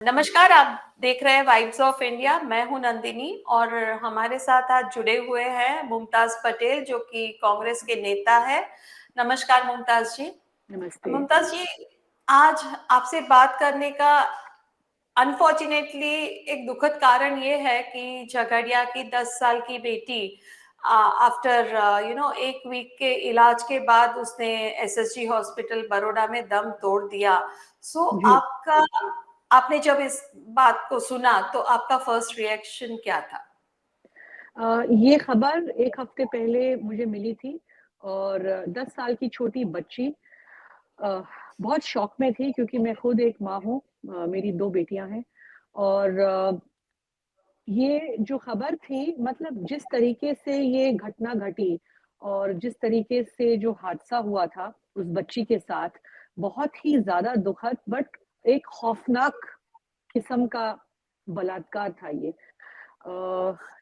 नमस्कार, आप देख रहे हैं वाइब्स ऑफ इंडिया। मैं हूं नंदिनी और हमारे साथ आज जुड़े हुए हैं मुमताज पटेल, जो कि कांग्रेस के नेता है। नमस्कार मुमताज जी। नमस्ते। मुमताज जी, आज आपसे बात करने का अनफॉर्चुनेटली एक दुखद कारण ये है कि झगड़िया की 10 साल की बेटी आफ्टर एक वीक के इलाज के बाद उसने एसएसजी हॉस्पिटल बड़ौदा में दम तोड़ दिया। जी। आपने जब इस बात को सुना तो आपका फर्स्ट रिएक्शन क्या था? ये खबर 1 हफ्ते पहले मुझे मिली थी और 10 साल की छोटी बच्ची अ, बहुत शॉक में थी क्योंकि मैं खुद एक माँ हूँ। मेरी 2 बेटियाँ हैं और ये जो खबर थी मतलब जिस तरीके से ये घटना घटी और जिस तरीके से जो हादसा हुआ था उस बच्ची के साथ, बहुत ही ज़्यादा दुखद बट एक खौफनाक किस्म का बलात्कार था ये।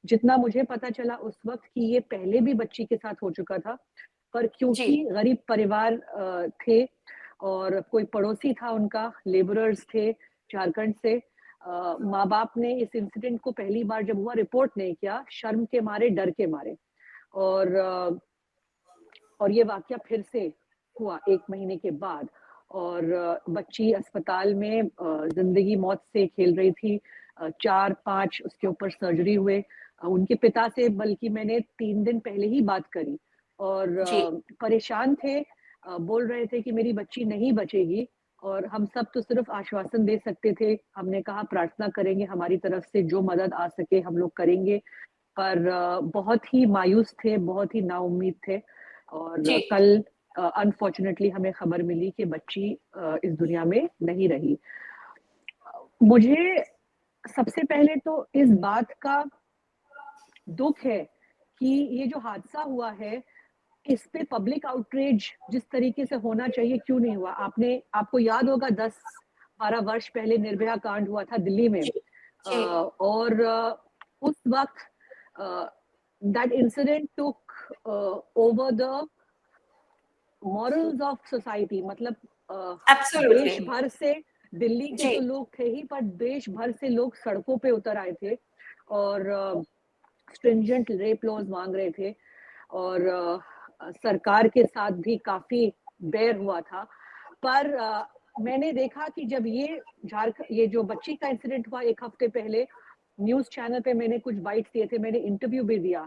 जितना मुझे पता चला उस वक़्त कि ये पहले भी बच्ची के साथ हो चुका था, पर जी। क्योंकि गरीब परिवार थे और कोई पड़ोसी था उनका, लेबरर्स थे झारखंड से। माँ-बाप ने इस इंसिडेंट को पहली बार जब हुआ रिपोर्ट नहीं किया, शर्म के मारे, डर के मारे। और ये वाक़या फिर से हुआ 1 महीने के बाद और बच्ची अस्पताल में ज़िंदगी-मौत से खेल रही थी। 4-5 उसके ऊपर सर्जरी हुए। उनके पिता से बल्कि मैंने 3 दिन पहले ही बात करी और जी। परेशान थे। बोल रहे थे कि मेरी बच्ची नहीं बचेगी और हम सब तो सिर्फ़ आश्वासन दे सकते थे। हमने कहा प्रार्थना करेंगे, हमारी तरफ से जो मदद आ सके हम लोग करेंगे। पर बहुत ही मायूस थे, बहुत ही नाउम्मीद थे और जी। कल अनफॉर्च्यूनेटली हमें खबर मिली कि बच्ची इस दुनिया में नहीं रही। मुझे सबसे पहले तो इस बात का दुःख है कि ये जो हादसा हुआ है, इस पे पब्लिक आउटरीच जिस तरीके से होना चाहिए क्यों नहीं हुआ? आपको याद होगा 10-12 वर्ष पहले निर्भया कांड हुआ था दिल्ली में। जी। जी। और उस वक़्त uh, that incident took over the morals of society मतलब एब्सोल्युटली। देश भर से दिल्ली के जी। तो लोग थे ही पर देश भर से लोग सड़कों पे उतर आए थे और स्ट्रिंजेंट रेप लॉज मांग रहे थे और सरकार के साथ भी काफी बैर हुआ था। पर मैंने देखा कि जब ये जो बच्ची का इंसिडेंट हुआ 1 हफ्ते पहले, न्यूज़ चैनल पे मैंने कुछ बाइट्स दिए थे, मैंने इंटरव्यू भी दिया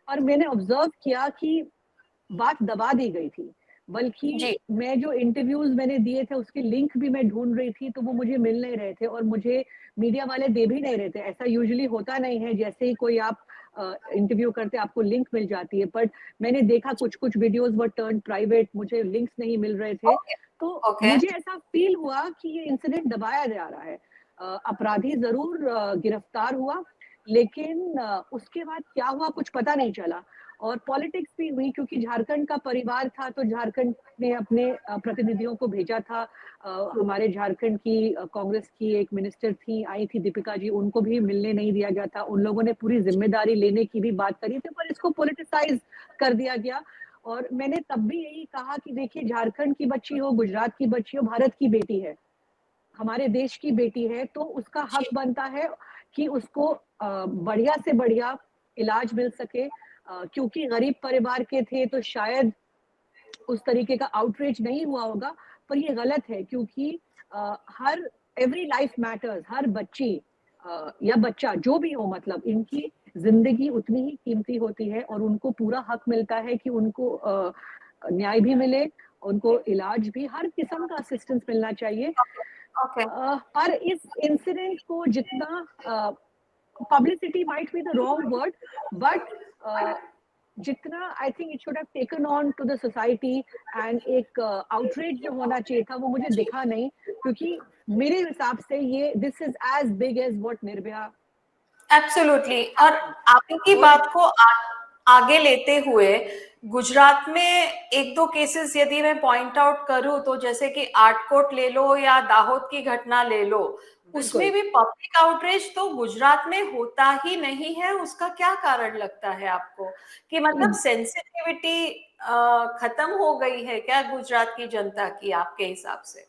और मैंने ऑब्जर्व किया कि बात दबा दी गई थी। बल्कि जी। मैं जो इंटरव्यूज़ मैंने दिए थे उसके लिंक भी मैं ढूँढ रही थी तो वो मुझे मिल नहीं रहे थे और मुझे मीडिया वाले दे भी नहीं रहे थे। ऐसा यूजुअली होता नहीं है, जैसे ही कोई आप इंटरव्यू करते हैं आपको लिंक मिल जाती है। बट मैंने देखा कुछ-कुछ वीडियोज़ वर टर्न्ड प्राइवेट, मुझे लिंक्स नहीं मिल रहे थे। ओके। तो ओके। मुझे ऐसा फ़ील हुआ कि ये इंसिडेंट दबाया जा रहा है। अपराधी ज़रूर गिरफ्तार हुआ, लेकिन उसके बाद क्या हुआ कुछ पता नहीं चला। और पॉलिटिक्स भी हुई क्योंकि झारखंड का परिवार था तो झारखंड ने अपने प्रतिनिधियों को भेजा था। हमारे झारखंड की कांग्रेस की एक मिनिस्टर थी, आई थी दीपिका जी, उनको भी मिलने नहीं दिया गया था। उन लोगों ने पूरी ज़िम्मेदारी लेने की भी बात करी थी पर इसको पॉलिटिसाइज़ कर दिया गया। और मैंने तब भी यही कहा कि देखिए झारखंड की बच्ची हो, गुजरात की बच्ची हो, भारत की बेटी है, हमारे देश की बेटी है तो उसका हक जी। बनता है कि उसको बढ़िया से बढ़िया इलाज मिल सके। क्योंकि गरीब परिवार के थे तो शायद उस तरीके का आउटरीच नहीं हुआ होगा, पर ये गलत है क्योंकि हर एवरी लाइफ मैटर्स, हर बच्ची या बच्चा जो भी हो मतलब इनकी ज़िंदगी उतनी ही कीमती होती है और उनको पूरा हक मिलता है कि उनको न्याय भी मिले, उनको इलाज भी, हर किस्म का असिस्टेंस मिलना चाहिए। ओके। पर इस इंसिडेंट को जितना publicity might be the wrong word, but जितना I think it should have taken on to the society and एक आउटरीच जो होना चाहिए था वो मुझे जी। दिखा नहीं क्योंकि मेरे हिसाब से ये this is as big as what Nirbhaya absolutely. और हैपेंड। आपकी और बात को आगे लेते हुए गुजरात में एक दो केसेस यदि मैं पॉइंट आउट करूं तो जैसे कि आटकोट ले लो या दाहोद की घटना ले लो, उसमें बिल्कुल भी पब्लिक आउटरीच तो गुजरात में होता ही नहीं है। उसका क्या कारण लगता है आपको कि मतलब सेंसिटिविटी खत्म हो गई है क्या गुजरात की जनता की आपके हिसाब से?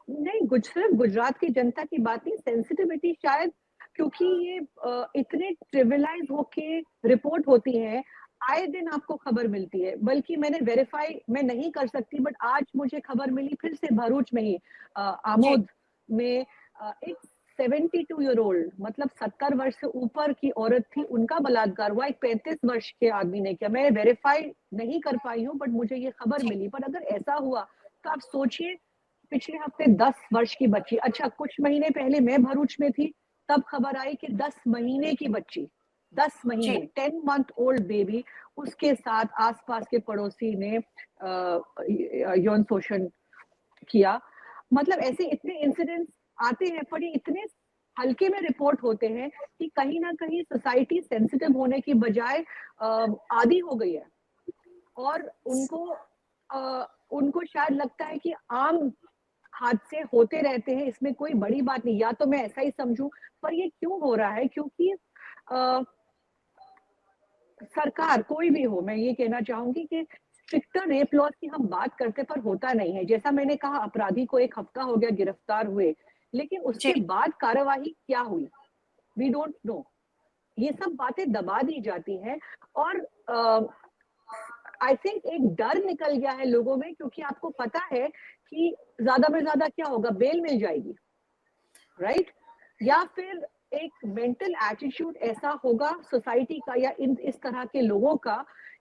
नहीं, सिर्फ गुजरात की जनता की बात नहीं, सेंसिटिविटी शायद क्योंकि ये इतने ट्रिविलाइज होके रिपोर्ट होती है, आए दिन आपको खबर मिलती है। बल्कि मैंने वेरीफाई मैं नहीं कर सकती, बट आज मुझे खबर मिली फिर से भरूच में ही, जी आमोद में, एक 72 ईयर ओल्ड, मतलब 70 वर्ष से ऊपर की औरत थी, उनका बलात्कार हुआ एक 35 वर्ष के आदमी ने किया। मैं वेरीफाई नहीं कर पाई हूँ, बट मुझे ये खबर जी मिली। पर अगर ऐसा हुआ तो आप सोचिए, पिछले हफ्ते 10 वर्ष की बच्ची, अच्छा कुछ महीने पहले मैं भरूच में थी, तब खबर आई कि 10 महीने की बच्ची, 10 महीने, जी 10 मंथ ओल्ड बेबी, उसके साथ आसपास के पड़ोसी ने यौन शोषण किया। मतलब ऐसे इतने इंसिडेंट्स आते हैं, पर ये इतने हल्के में रिपोर्ट होते हैं कि कहीं ना कहीं सोसाइटी सेंसिटिव होने की बजाय आदी हो गई है, और उनको शायद लगता है कि आम हादसे होते रहते हैं, इसमें कोई बड़ी बात नहीं, या तो मैं ऐसा ही समझूं। पर ये क्यों हो रहा है? क्योंकि अ, सरकार कोई भी हो, मैं ये कहना चाहूंगी कि स्ट्रिक्टर रेप लॉज की हम बात करते पर होता नहीं है। जैसा मैंने कहा, अपराधी को 1 हफ्ता हो गया गिरफ्तार हुए, लेकिन जी उसके बाद कार्यवाही क्या हुई, वी डोंट नो। ये सब बातें दबा दी जाती हैं, और आई थिंक एक डर निकल गया है लोगों में, क्योंकि आपको पता है कि ज्यादा में ज्यादा क्या होगा, बेल मिल जाएगी, राइट? या फिर एक मेंटल एटीट्यूड ऐसा होगा सोसाइटी का या इस तरह के लोगों का,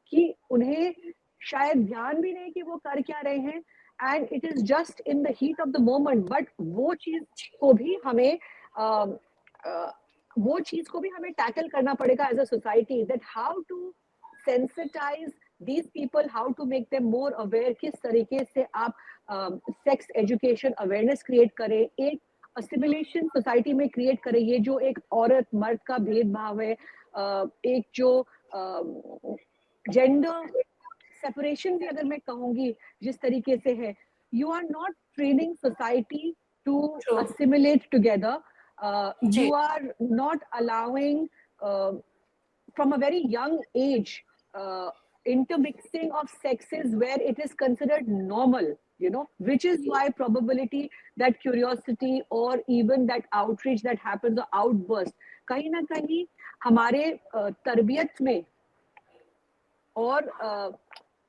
कि उन्हें शायद ध्यान भी नहीं कि वो कर क्या रहे हैं, and it is just in the heat of the moment. But को भी हमें अ, अ, वो चीज को भी हमें टैकल करना पड़ेगा as a society, that how to sensitize these people, how to make them more aware, किस तरीके से आप सेक्स एजुकेशन अवेयरनेस क्रिएट करें, एक असिमिलेशन सोसाइटी में क्रिएट करे। ये जो एक औरत मर्द का भेदभाव है, एक जो जेंडर सेपरेशन भी अगर मैं कहूंगी जिस तरीके से है, you are not training society to true assimilate together. जी You are not allowing from a very young age intermixing of sexes where it is considered normal, which is why probability that curiosity or even that outreach that happens or outburst कहीं ना कहीं हमारे तरबियत में, और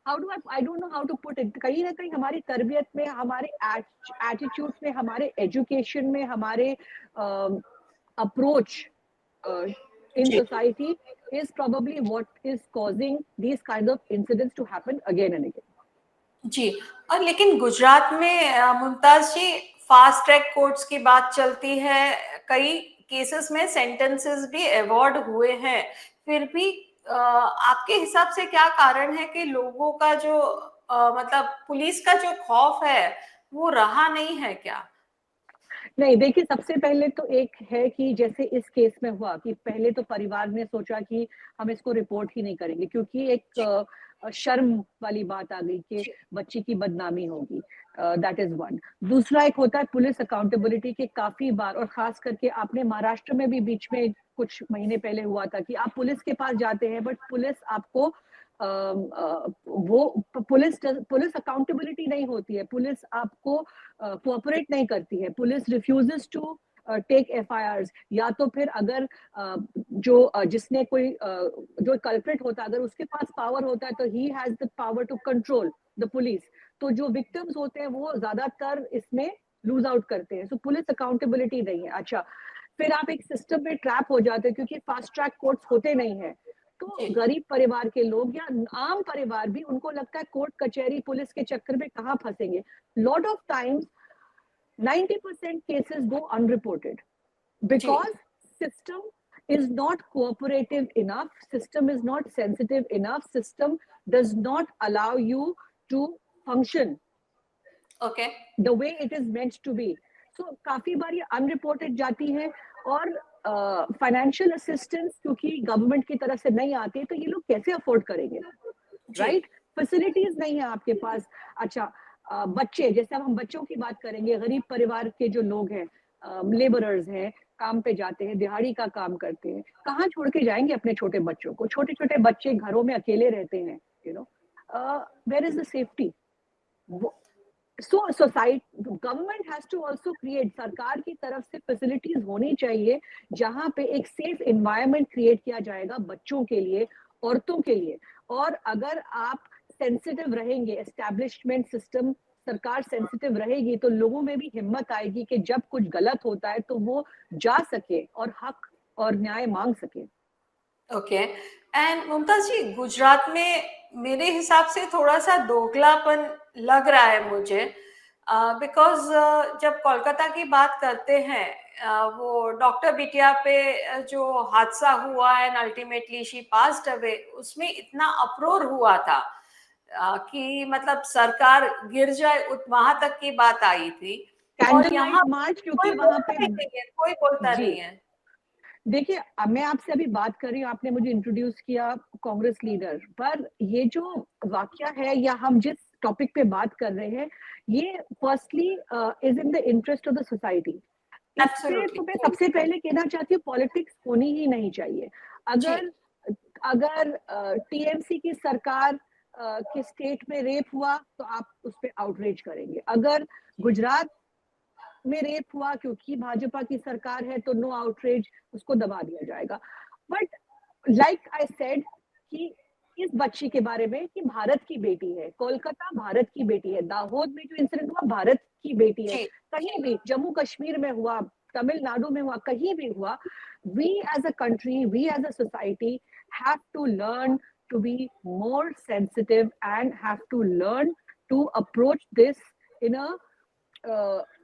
how do I don't know how to put it, कहीं ना कहीं हमारी तरबियत में, हमारे एटीट्यूड्स में, हमारे एजुकेशन में, हमारे अप्रोच in जी society is probably what is causing these kinds of incidents to happen again and again. जी। और लेकिन गुजरात में मुमताज जी, फास्ट ट्रैक कोर्ट्स की बात चलती है, कई केसेस में सेंटेंसेस भी अवॉर्ड हुए हैं, फिर भी आपके हिसाब से क्या कारण है कि लोगों का जो मतलब पुलिस का जो खौफ है वो रहा नहीं है क्या? नहीं, देखिए, सबसे पहले तो एक है कि जैसे इस केस में हुआ कि पहले तो परिवार ने सोचा कि हम इसको रिपोर्ट ही नहीं करेंगे, क्योंकि एक जी शर्म वाली बात आ गई कि जी बच्ची की बदनामी होगी। That is one. दूसरा एक होता है पुलिस अकाउंटेबिलिटी के, काफी बार, और खास करके आपने महाराष्ट्र में भी बीच में कुछ महीने पहले हुआ था कि आप पुलिस के पास जाते हैं, बट पुलिस आपको वो पुलिस अकाउंटेबिलिटी नहीं होती है, पुलिस आपको कोऑपरेट नहीं करती है, police refuses to take FIR, या तो फिर अगर जिसने कोई जो कल्प्रिट होता है, अगर उसके पास पावर होता है तो ही has the power to control the police. तो जो विक्टिम्स होते हैं वो ज्यादातर इसमें लूज आउट करते हैं, सो पुलिस अकाउंटेबिलिटी नहीं है। अच्छा, फिर आप एक सिस्टम में ट्रैप हो जाते हैं, क्योंकि फास्ट ट्रैक कोर्ट्स होते नहीं है, तो जी गरीब परिवार के लोग या आम परिवार भी, उनको लगता है कोर्ट कचहरी पुलिस के चक्कर में कहाँ फंसेंगे। Lot of times 90% cases go unreported जी because system is not cooperative enough, system is not sensitive enough, system does not allow you to function okay the way it is meant to be. So काफी बार ये unreported जाती है, और financial assistance क्योंकि government की तरफ से नहीं आती है, तो ये लोग कैसे अफोर्ड करेंगे, जी राइट? फैसिलिटीज नहीं है आपके पास। अच्छा, बच्चे, जैसे अब हम बच्चों की बात करेंगे, गरीब परिवार के जो लोग हैं, लेबरर्स हैं, काम पे जाते हैं, दिहाड़ी का काम करते हैं, कहाँ छोड़ के जाएंगे अपने छोटे बच्चों को? छोटे छोटे बच्चे घरों में अकेले रहते हैं, where is the safety? So society government has to also create, सरकार की तरफ से फैसिलिटीज होनी चाहिए जहां पे एक सेफ एनवायरनमेंट क्रिएट किया जाएगा बच्चों के लिए, औरतों के लिए। और अगर आप सेंसिटिव रहेंगे, एस्टैब्लिशमेंट सिस्टम, सरकार सेंसिटिव रहेगी, तो लोगों में भी हिम्मत आएगी कि जब कुछ गलत होता है तो वो जा सके और हक और न्याय मांग सके। ओके। एंड मुमताज जी, गुजरात में मेरे हिसाब से थोड़ा सा दोगलापन लग रहा है मुझे, बिकॉज जब कोलकाता की बात करते हैं, वो डॉक्टर बिटिया पे जो हादसा हुआ and ultimately she passed away, उसमें इतना अप्रोर हुआ था कि मतलब सरकार गिर जाए वहां तक की बात आई थी। और कैंडल लाइट यहाँ मार्च, कोई क्योंकि वहां बोलता पे, ही नहीं है, कोई बोलता जी नहीं है। देखिए, मैं आपसे अभी बात कर रही हूँ, आपने मुझे इंट्रोड्यूस किया कांग्रेस लीडर, पर ये जो वाकया है या हम जिस टॉपिक पे बात कर रहे हैं, ये firstly is in the interest of the society. इस पे एब्सोल्युटली तो मैं जी। सबसे पहले कहना चाहती हूँ, पॉलिटिक्स होनी ही नहीं चाहिए। जी। अगर अगर टीएमसी की सरकार के स्टेट में रेप हुआ तो आप उस पर आउटरीच करेंगे। अगर गुजरात में रेप हुआ क्योंकि भाजपा की सरकार है तो नो आउटरीच, उसको दबा दिया जाएगा। बट लाइक आई सेड कि इस बच्ची के बारे में कि भारत की बेटी है, कोलकाता भारत की बेटी है, दाहोद में जो इंसिडेंट हुआ भारत की बेटी है, जी। कहीं भी जम्मू कश्मीर में हुआ, तमिलनाडु में हुआ, कहीं भी हुआ, we as a country, we as a society have to learn to be more sensitive and have to learn to approach this in a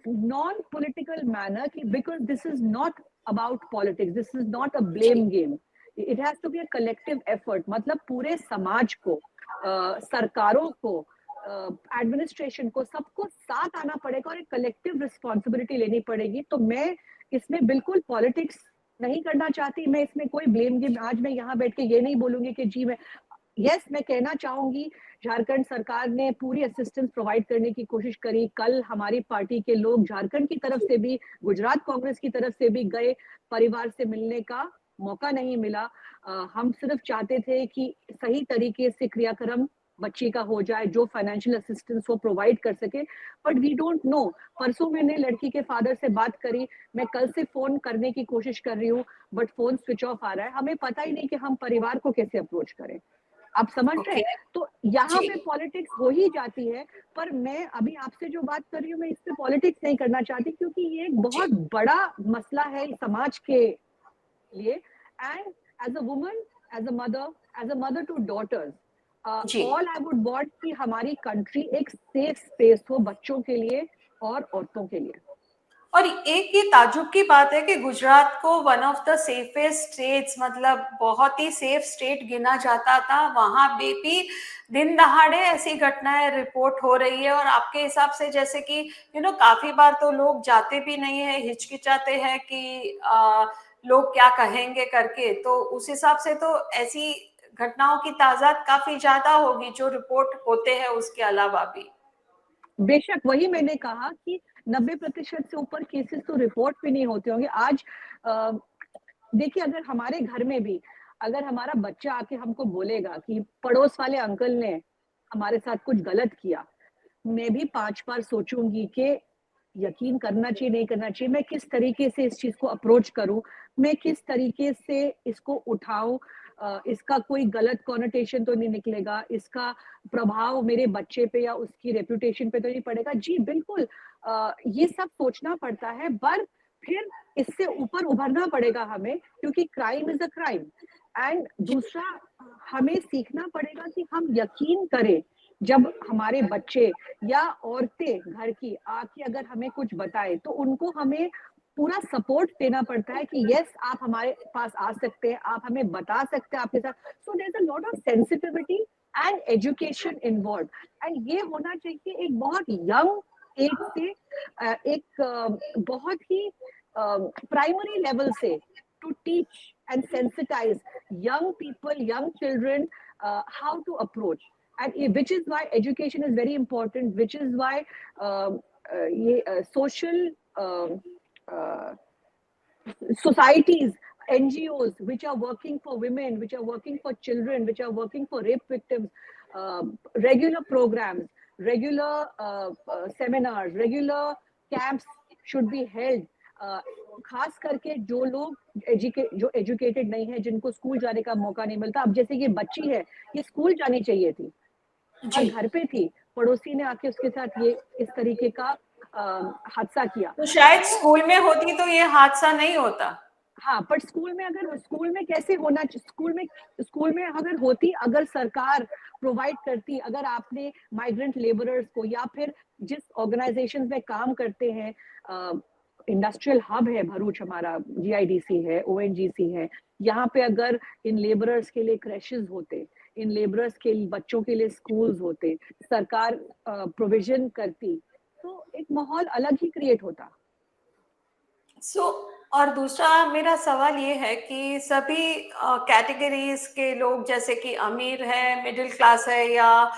non-political manner, because this is not about politics, this is not a blame game, it has to be a collective effort। मतलब पूरे समाज को, सरकारों को, administration को, सबको साथ आना पड़ेगा और एक कलेक्टिव रिस्पॉन्सिबिलिटी लेनी पड़ेगी। तो मैं इसमें बिल्कुल पॉलिटिक्स नहीं करना चाहती, मैं इसमें कोई ब्लेम गेम, आज मैं यहाँ बैठ के ये नहीं बोलूंगी कि जी मैं, यस मैं कहना चाहूंगी झारखंड सरकार ने पूरी असिस्टेंस प्रोवाइड करने की कोशिश करी। कल हमारी पार्टी के लोग झारखंड की तरफ से भी, गुजरात कांग्रेस की तरफ से भी गए, परिवार से मिलने का मौका नहीं मिला। हम सिर्फ चाहते थे कि सही तरीके से क्रियाक्रम बच्ची का हो जाए, जो फाइनेंशियल असिस्टेंस वो प्रोवाइड कर सके, बट वी डोंट नो। परसों मैंने लड़की के फादर से बात करी, मैं कल से फोन करने की कोशिश कर रही हूँ, बट फोन स्विच ऑफ आ रहा है। हमें पता ही नहीं कि हम परिवार को कैसे अप्रोच करें, आप समझ रहे ओके। हैं? तो यहाँ जी। पे पॉलिटिक्स हो ही जाती है। पर मैं अभी आपसे जो बात कर रही हूँ, मैं इस पे पॉलिटिक्स नहीं करना चाहती, क्योंकि ये एक जी। बहुत बड़ा मसला है समाज के लिए। And as a woman, as a mother to daughters, जी। ऑल आई वुड वांट कि हमारी कंट्री एक सेफ स्पेस हो बच्चों के लिए और औरतों के लिए। और एक ये ताज्जुब की बात है कि गुजरात को one of the safest states, मतलब बहुत ही सेफ स्टेट गिना जाता था, वहां पे भी दिन दहाड़े ऐसी घटनाएं रिपोर्ट हो रही है। और आपके हिसाब से जैसे कि काफी बार तो लोग जाते भी नहीं है, हिचकिचाते हैं कि लोग क्या कहेंगे करके, तो उस हिसाब से तो ऐसी घटनाओं की तादाद काफी ज्यादा होगी जो रिपोर्ट होते हैं उसके अलावा भी। बेशक, वही मैंने कहा कि 90% से ऊपर केसेस तो रिपोर्ट भी नहीं होते होंगे। आज देखिए, अगर हमारे घर में भी अगर हमारा बच्चा आके हमको बोलेगा कि पड़ोस वाले अंकल ने हमारे साथ कुछ गलत किया, मैं भी 5 बार सोचूंगी कि यकीन करना चाहिए, नहीं करना चाहिए, मैं किस तरीके से इस चीज को अप्रोच करूं, मैं किस तरीके से इसको उठाऊं, इसका कोई गलत कॉनोटेशन तो नहीं निकलेगा, इसका प्रभाव मेरे बच्चे पे या उसकी रेपुटेशन पे तो नहीं पड़ेगा। जी बिल्कुल, ये सब सोचना पड़ता है, पर फिर इससे ऊपर उभरना पड़ेगा हमें, क्योंकि crime is a crime. And दूसरा, हमें सीखना पड़ेगा कि हम यकीन करें, जब हमारे बच्चे या औरतें घर की आके अगर हमें कुछ बताए, तो उनको हमें पूरा सपोर्ट देना पड़ता है कि यस आप हमारे पास आ सकते हैं, आप हमें बता सकते हैं आपके साथ। So there is a lot of sensitivity and education involve. And ये होना चाहिए एक बहुत यंग एज से, एक बहुत ही प्राइमरी लेवल से, to teach and sensitize young people, young children, how to approach, and which is why education is very important, which is why social uh, societies, NGOs which are working for women, which are working for children, which are working for rape victims, regular programs, regular seminars, regular camps should be held. खास करके जो लोग जो educated नहीं है, जिनको school जाने का मौका नहीं मिलता, अब जैसे ये बच्ची है, ये स्कूल जानी चाहिए थी और जी। घर पे थी, पड़ोसी ने आके उसके साथ ये इस तरीके का हादसा किया। तो शायद स्कूल में होती तो ये हादसा नहीं होता। हाँ, बट स्कूल में कैसे होना, स्कूल में अगर होती, अगर सरकार प्रोवाइड करती, अगर आपने माइग्रेंट लेबरर्स को या फिर जिस ऑर्गेनाइजेशन में काम करते हैं, इंडस्ट्रियल हब है भरूच हमारा, जीआईडीसी है, ओएनजीसी है, यहाँ पे अगर इन लेबरर्स के लिए क्रैशेस होते, इन लेबरर्स के बच्चों के लिए स्कूल्स होते, सरकार प्रोविजन करती, तो एक माहौल अलग ही क्रिएट होता। और दूसरा मेरा सवाल ये है कि सभी कैटेगरीज के लोग, जैसे कि अमीर है, मिडिल क्लास है, या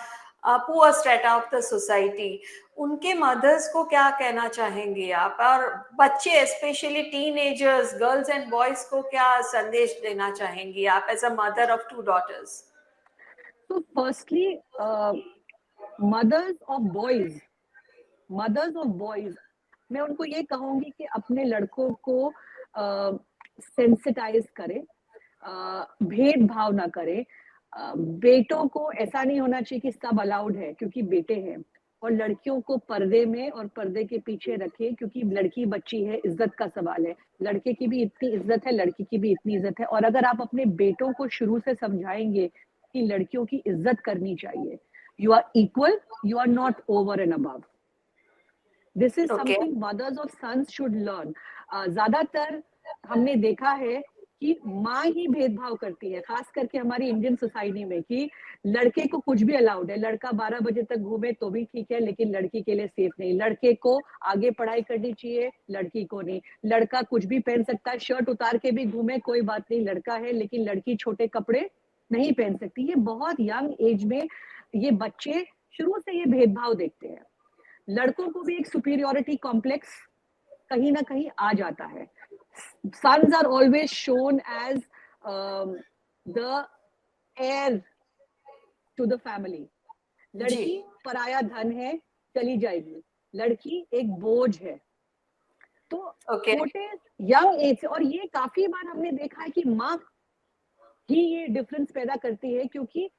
poor strata of the society, उनके मदर्स को क्या कहना चाहेंगे आप, और बच्चे specially teenagers, girls and boys को क्या संदेश देना चाहेंगी आप as a mother of 2 daughters? तो फर्स्टली मदर्स ऑफ बॉयज, मैं उनको ये कहूंगी कि अपने लड़कों को सेंसिटाइज करें, भेदभाव ना करें। बेटों को ऐसा नहीं होना चाहिए कि सब अलाउड है क्योंकि बेटे हैं, और लड़कियों को पर्दे में और पर्दे के पीछे रखें क्योंकि लड़की बच्ची है, इज्जत का सवाल है। लड़के की भी इतनी इज्जत है, लड़की की भी इतनी इज्जत है। और अगर आप अपने बेटों को शुरू से समझाएंगे कि लड़कियों की इज्जत करनी चाहिए, you are equal, you are not over and above, this is something mothers of sons should learn. ज्यादातर हमने देखा है कि माँ ही भेदभाव करती है, खास करके हमारी इंडियन सोसाइटी में, कि लड़के को कुछ भी अलाउड है, लड़का 12 बजे तक घूमे तो भी ठीक है, लेकिन लड़की के लिए सेफ नहीं। लड़के को आगे पढ़ाई करनी चाहिए, लड़की को नहीं। लड़का कुछ भी पहन सकता है, शर्ट उतार के भी घूमे कोई बात नहीं, लड़का है, लेकिन लड़की छोटे कपड़े नहीं पहन सकती। ये बहुत यंग एज में ये बच्चे शुरू से ये भेदभाव देखते हैं। लड़कों को भी एक सुपीरियोरिटी कॉम्प्लेक्स कहीं ना कहीं आ जाता है। Sons are always shown as the heir to the family. लड़की पराया धन है, चली जाएगी, लड़की एक बोझ है। तो छोटे यंग एज से, और ये काफी बार हमने देखा है कि माँ ही ये डिफरेंस पैदा करती है, क्योंकि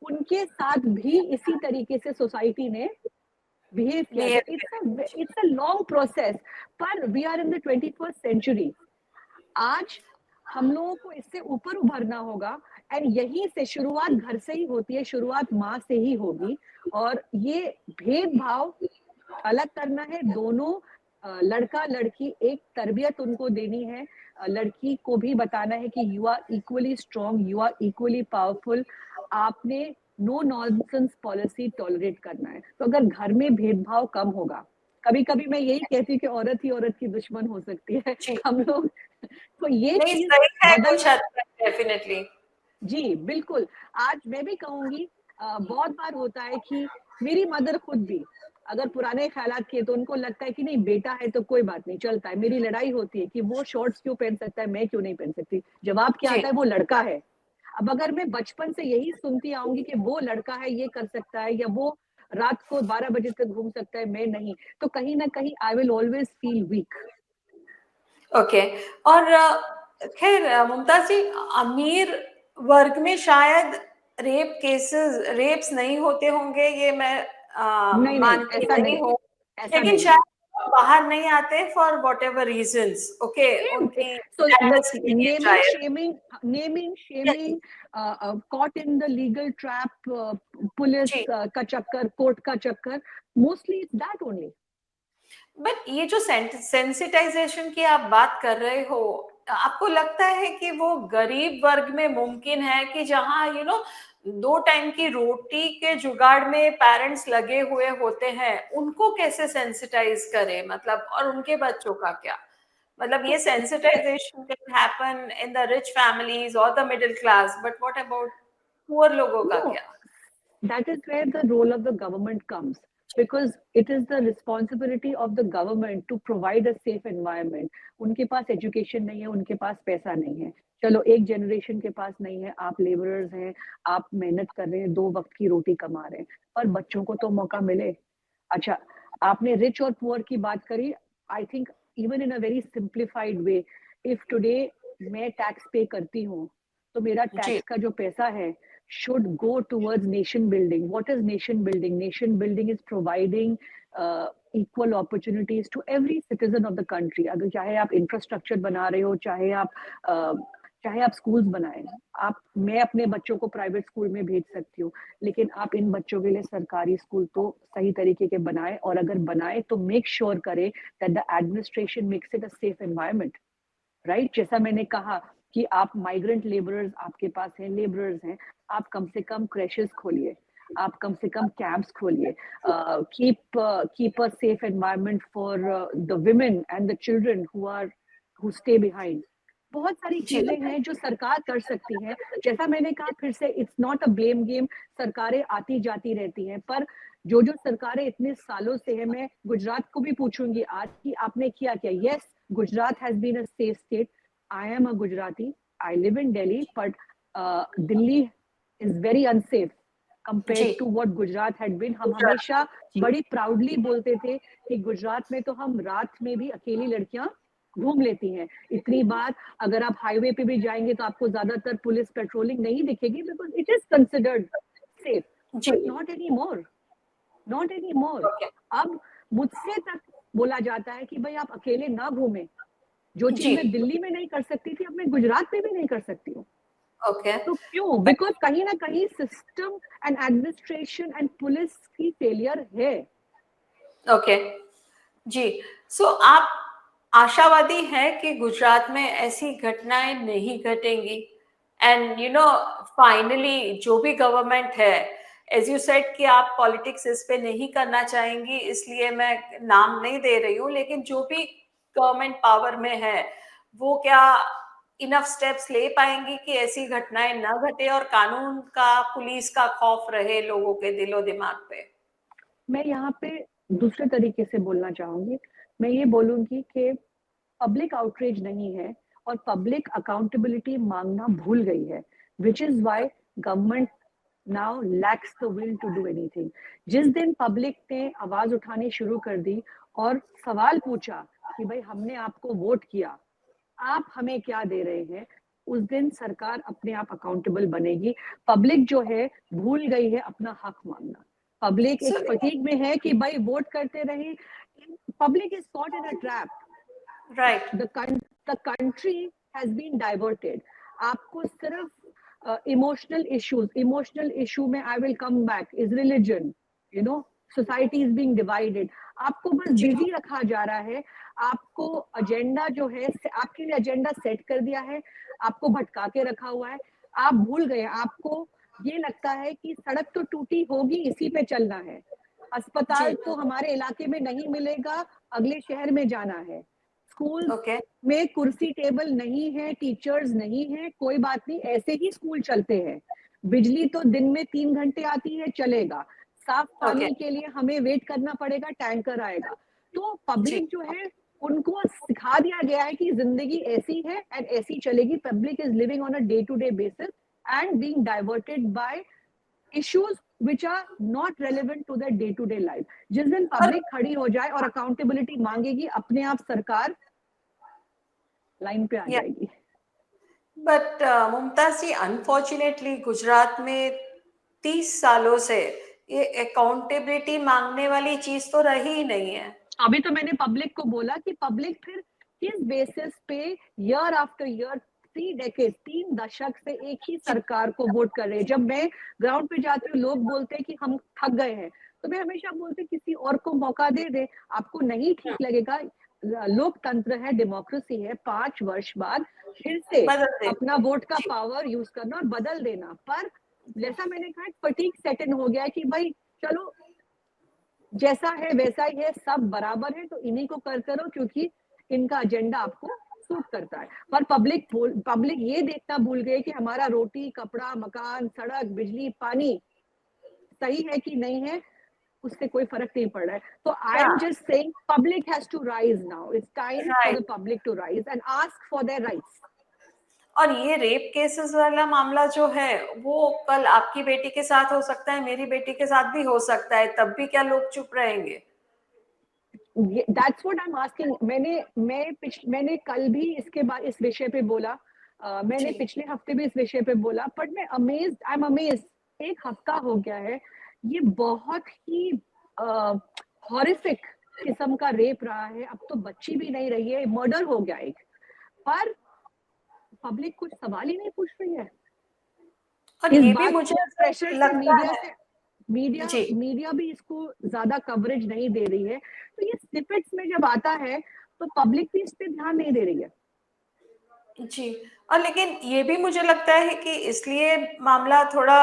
उनके साथ भी इसी तरीके से सोसाइटी ने बिहेव किया। इट्स अ लॉन्ग प्रोसेस, पर we are in the 21st century. आज हम लोगों को इससे ऊपर उभरना होगा, एंड यहीं से शुरुआत घर से ही होती है, शुरुआत माँ से ही होगी। और ये भेदभाव अलग करना है, दोनों लड़का लड़की एक तरबियत उनको देनी है। लड़की को भी बताना है कि you are equally strong, you are equally powerful, आपने नो नॉनसेंस पॉलिसी टॉलरेट करना है। तो अगर घर में भेदभाव कम होगा, कभी कभी मैं यही कहती हूँ कि औरत ही औरत की दुश्मन हो सकती है हम लोग, तो ये चीज डेफिनेटली जी बिल्कुल। आज मैं भी कहूंगी, बहुत बार होता है कि मेरी मदर खुद भी अगर पुराने ख्यालात किए तो उनको लगता है कि नहीं बेटा है तो कोई बात नहीं, चलता है। मेरी लड़ाई होती है कि वो शॉर्ट्स क्यों पहन सकता है, मैं क्यों नहीं पहन सकती। जवाब क्या आता है, वो लड़का है। अब अगर मैं बचपन से यही सुनती आऊंगी कि वो लड़का है, ये कर सकता है, या वो रात को 12 बजे तक घूम सकता है, मैं नहीं, तो कहीं ना कहीं I will always feel weak. Okay. और खैर मुमताज जी, अमीर वर्ग में शायद रेप्स नहीं होते होंगे, ये मैं मानती नहीं हूँ, लेकिन शायद बाहर नहीं आते for whatever reasons. Okay, उनकी naming shaming, caught in the legal trap, police का चक्कर, कोर्ट का चक्कर, mostly it's that only. But ये जो सेंसिटाइजेशन की आप बात कर रहे हो, आपको लगता है कि वो गरीब वर्ग में मुमकिन है कि जहां 2 टाइम की रोटी के जुगाड़ में पेरेंट्स लगे हुए होते हैं, उनको कैसे सेंसिटाइज करें, मतलब, और उनके बच्चों का क्या, मतलब ये sensitization can happen in the rich families और the middle class, but what about poor लोगों का क्या? That is where the role of the government comes. because it is the responsibility of the government to provide a safe environment. उनके पास education नहीं है, उनके पास पैसा नहीं है, चलो एक जनरेशन के पास नहीं है, आप लेबरर्स हैं, आप मेहनत कर रहे हैं, 2 वक्त की रोटी कमा रहे हैं, पर बच्चों को तो मौका मिले। अच्छा, आपने रिच और पुअर की बात करी, I think even in a very simplified way, if today मैं टैक्स पे करती हूँ, तो मेरा जी टैक्स का जो पैसा है should go towards nation building. What is nation building? Nation building is providing equal opportunities to every citizen of the country. अगर चाहे आप infrastructure बना रहे हो, चाहे आप schools बनाए, मैं अपने बच्चों को private school में भेज सकती हूँ, लेकिन आप इन बच्चों के लिए सरकारी स्कूल तो सही तरीके के बनाए, और अगर बनाए तो make sure करें that the administration makes it a safe environment. Right, जैसा मैंने कहा कि आप माइग्रेंट लेबरर्स आपके पास हैं, लेबरर्स हैं, आप कम से कम क्रैशेस खोलिए, आप कम से कम कैंप्स खोलिए, keep a safe environment for the women and the children who stay behind. बहुत सारी जी चीजें हैं जो सरकार कर सकती है। जैसा मैंने कहा, फिर से it's not a blame game, सरकारें आती जाती रहती हैं, पर जो सरकारें इतने सालों से है, मैं गुजरात को भी पूछूंगी आज कि आपने किया क्या। Yes, Gujarat has been a safe state. I am a Gujarati. I live in Delhi, but Delhi is very unsafe जी compared to what Gujarat had been. हम हमेशा बड़ी proudly बोलते थे कि गुजरात में तो हम रात में भी अकेली लड़कियां घूम लेती हैं। इतनी बार अगर आप हाईवे पे भी जाएंगे तो आपको ज्यादातर पुलिस पेट्रोलिंग नहीं दिखेगी, because it is considered safe, जी but not anymore. Not any more. Okay अब मुझसे तक बोला जाता है कि भाई आप अकेले ना घूमें, जो चीज जी मैं दिल्ली में नहीं कर सकती थी, अब मैं गुजरात में भी नहीं कर सकती हूँ। ओके तो क्यों? बिकॉज कहीं ना कहीं system and administration and police की फेलियर है। ओके जी। सो आप आशावादी हैं कि गुजरात में ऐसी घटनाएं नहीं घटेंगी, एंड फाइनली जो भी गवर्नमेंट है, एज यू सेड कि आप पॉलिटिक्स इस पे नहीं करना चाहेंगी, इसलिए मैं नाम नहीं दे रही हूँ, लेकिन जो भी गवर्नमेंट पावर में है वो क्या इनफ स्टेप्स ले पाएंगी कि ऐसी घटनाएं ना घटे और कानून का, पुलिस का खौफ रहे लोगों के दिलो दिमाग पे? मैं यहाँ पे दूसरे तरीके से बोलना चाहूंगी। मैं ये बोलूंगी कि पब्लिक आउटरीच नहीं है और पब्लिक अकाउंटेबिलिटी मांगना भूल गई है, which is why government now lacks the will to do anything. जिस दिन पब्लिक ने आवाज उठानी शुरू कर दी और सवाल पूछा कि भाई हमने आपको वोट किया, आप हमें क्या दे रहे हैं, उस दिन सरकार अपने आप अकाउंटेबल बनेगी। पब्लिक जो है भूल गई है अपना हक मांगना। पब्लिक एक So, फटीग में है कि भाई वोट करते रहे। Public is caught in a trap. right. the country has been diverted. आपको सिर्फ इमोशनल इशू में I will come back is religion, society is being divided. आपको बस जी बिजी रखा जा रहा है। आपको एजेंडा जो है, आपके लिए एजेंडा सेट कर दिया है, आपको भटका के रखा हुआ है। आप भूल गए, आपको ये लगता है कि सड़क तो टूटी होगी, इसी पे चलना है, अस्पताल जी तो हमारे इलाके में नहीं मिलेगा, अगले शहर में जाना है, स्कूल ओके में कुर्सी टेबल नहीं है, टीचर्स नहीं है, कोई बात नहीं, ऐसे ही स्कूल चलते हैं। बिजली तो दिन में 3 घंटे आती है, चलेगा। साफ ओके पानी के लिए हमें वेट करना पड़ेगा, टैंकर आएगा। तो जी पब्लिक जो है, उनको सिखा दिया गया है कि जिंदगी ऐसी है एंड ऐसी चलेगी। Public is living on a day to day basis and being diverted by issues which are not relevant to the day to day life. जिस दिन पर पब्लिक खड़ी हो जाए और अकाउंटेबिलिटी मांगेगी, अपने आप सरकार लाइन पे आ या जाएगी। बट मुमताज जी, अनफॉर्चुनेटली गुजरात में 30 सालों से ये अकाउंटेबिलिटी मांगने वाली चीज तो रही ही नहीं है। अभी तो मैंने पब्लिक को बोला कि पब्लिक फिर किस बेसिस पे ईयर आफ्टर ईयर 3 दशक से एक ही सरकार को वोट कर रहे हैं। जब मैं ग्राउंड पे जाती हूँ, लोग बोलते हैं कि हम थक गए हैं, तो मैं हमेशा बोलती किसी और को मौका दे दे। आपको नहीं ठीक लगेगा, लोकतंत्र है, डेमोक्रेसी है, 5 वर्ष बाद फिर से बदल दे अपना वोट का जी पावर यूज करना और बदल देना। पर जैसा मैंने कहा, फटीक सेटन हो गया है कि भाई चलो जैसा है वैसा ही है, सब बराबर है, तो इन्हीं को करते रहो क्योंकि इनका एजेंडा आपको सूट करता है। पर पब्लिक ये देखना भूल गए कि हमारा रोटी, कपड़ा, मकान, सड़क, बिजली, पानी सही है कि नहीं है। उससे कोई फर्क नहीं पड़ रहा है. तो I am just saying public has to rise now. It's time for the public to rise and ask for their rights. और ये रेप केसेस वाला मामला जो है वो कल आपकी बेटी के साथ हो सकता है, मेरी बेटी के साथ भी हो सकता है, तब भी क्या लोग चुप रहेंगे? That's what I'm asking. मैंने कल भी इसके बाद इस विषय पे बोला, मैंने पिछले हफ्ते भी इस विषय पे बोला, बट मैं आई एम अमेज्ड. एक हफ्ता हो गया है, ये बहुत ही हॉरिफिक किस्म का रेप रहा है. अब तो बच्ची भी नहीं रही है, मर्डर हो गया एक, पर पब्लिक कुछ सवाल ही नहीं पूछ रही है. और ये भी मुझे प्रेशर से मीडिया भी इसको ज्यादा कवरेज नहीं दे रही है. तो ये स्निपेट्स में जब आता है तो पब्लिक भी इस पे ध्यान नहीं दे रही है. जी. और लेकिन ये भी मुझे लगता है कि इसलिए मामला थोड़ा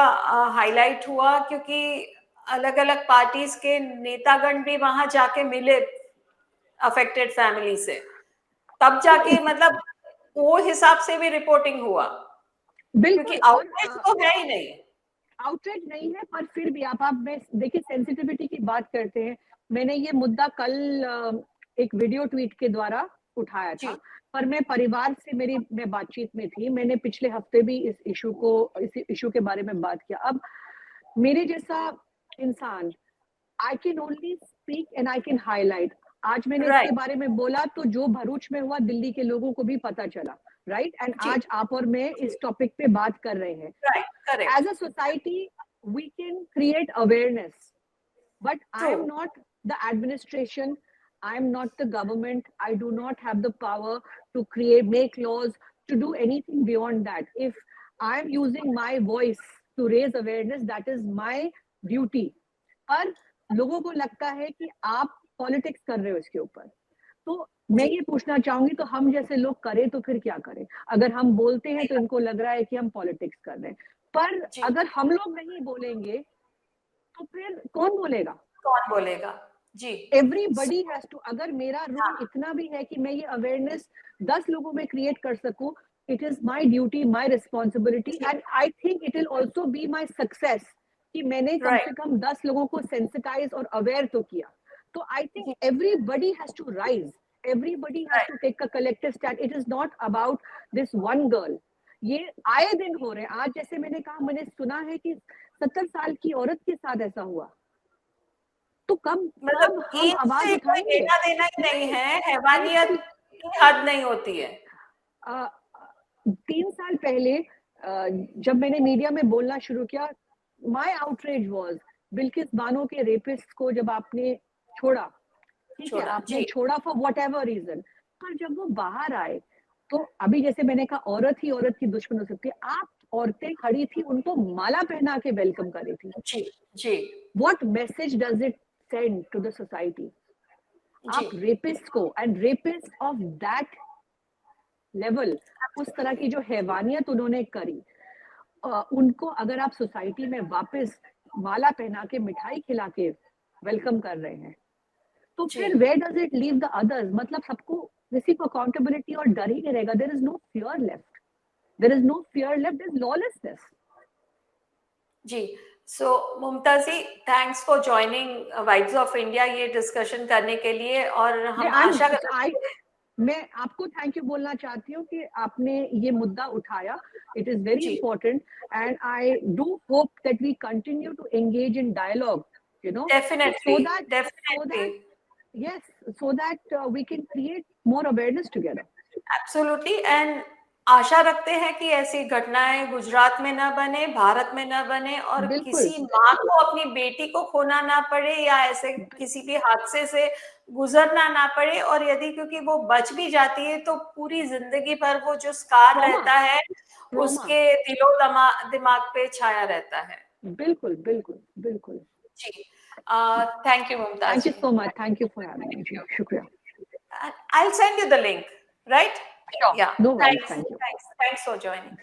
हाईलाइट हुआ क्योंकि अलग-अलग पार्टीज के नेतागण भी वहां जाके मिले अफेक्टेड फैमिली से, तब जाके मतलब वो हिसाब से भी रिपोर्टिंग हुआ. क्योंकि आउटरीच तो है ही नहीं. आउटरीच नहीं है, पर फिर भी आप देखिए, सेंसिटिविटी की बात करते हैं. मैंने ये मुद्दा कल एक वीडियो ट्वीट के द्वारा उठाया था, पर मैं परिवार से मैं बातचीत में थी. मैंने पिछले हफ्ते भी इस इशू के बारे में बात किया. अब मेरे जैसा इंसान, I can only speak and I can highlight. आज मैंने इसके बारे में बोला तो जो भरूच में हुआ दिल्ली के लोगों को भी पता चला, राइट? एंड आज आप और मैं इस टॉपिक पे बात कर रहे हैं. As a society we can create awareness, but I am not the administration, I am not the government. I do not have the power to make laws, to do anything beyond that. If I am using my voice to raise awareness, that is my duty. पर लोगों को लगता है कि आप politics कर रहे हो इसके ऊपर. तो मैं ये पूछना चाहूंगी, तो हम जैसे लोग करें तो फिर क्या करें? अगर हम बोलते हैं तो इनको लग रहा है कि हम पॉलिटिक्स कर रहे हैं, पर अगर हम लोग नहीं बोलेंगे तो फिर कौन बोलेगा? जी. Everybody has to. अगर मेरा रोल इतना भी है कि मैं ये अवेयरनेस 10 लोगों में क्रिएट कर सकूं, it is my duty, my responsibility, and I think it will also be my success कि मैंने कम से कम 10 लोगों को सेंसिटाइज और अवेयर तो किया. तो I think everybody has to rise, everybody has to take a collective stand. It is not about this one girl. ये आए दिन हो रहे हैं. आज जैसे मैंने कहा, मैंने सुना है कि 70 साल की औरत के साथ ऐसा हुआ. तो मतलब हम आवाज उठाएंगे. लेना देना ही नहीं है, हैवानियत की हद नहीं होती है. 3 साल पहले जब मैंने मीडिया में बोलना शुरू किया, my outrage was Bilkis Bano के रेपिस्ट को जब आपने छोड़ा, ठीक है, आपने छोड़ा फॉर व्हाटएवर रीजन, पर जब वो बाहर आए तो अभी जैसे मैंने कहा, औरत ही औरत की दुश्मन हो सकती है. आप औरतें खड़ी थी, उनको माला पहना के वेलकम कर रही थी. जी. What message does it send to the society? आप रेपिस्ट को, and rapist of that level, उस तरह की जो हैवानियत उन्होंने करी, उनको अगर आप सोसाइटी में वापस माला पहना के मिठाई खिला के वेलकम कर रहे हैं, तो फिर where does it leave the others? मतलब सबको, किसी को अकाउंटेबिलिटी और डर ही नहीं रहेगा. There is no fear left. There is no fear left. There is lawlessness. जी. So Mumtaz ji, thanks for joining vibes of India ये डिस्कशन करने के लिए. और हम आशा करते हैं, मैं आपको थैंक यू बोलना चाहती हूँ कि आपने ये मुद्दा उठाया. It is very important, and I do hope that we continue to engage in dialogue, you know, definitely, so that we can create more awareness together. Absolutely. And आशा रखते हैं कि ऐसी घटनाएं गुजरात में ना बने, भारत में ना बने, और किसी माँ को अपनी बेटी को खोना ना पड़े या ऐसे किसी भी हादसे से गुजरना ना पड़े. और यदि क्योंकि वो बच भी जाती है तो पूरी जिंदगी भर वो जो स्कार रहता है उसके दिलो दिमाग पे छाया रहता है. बिल्कुल बिल्कुल बिल्कुल. जी. Thank you Mumtaz. Thank you so much. Thank you for having me. शुक्रिया. I'll send you the link, right? Sure. Yeah. No worries. Thanks. Thank you. Thanks for joining.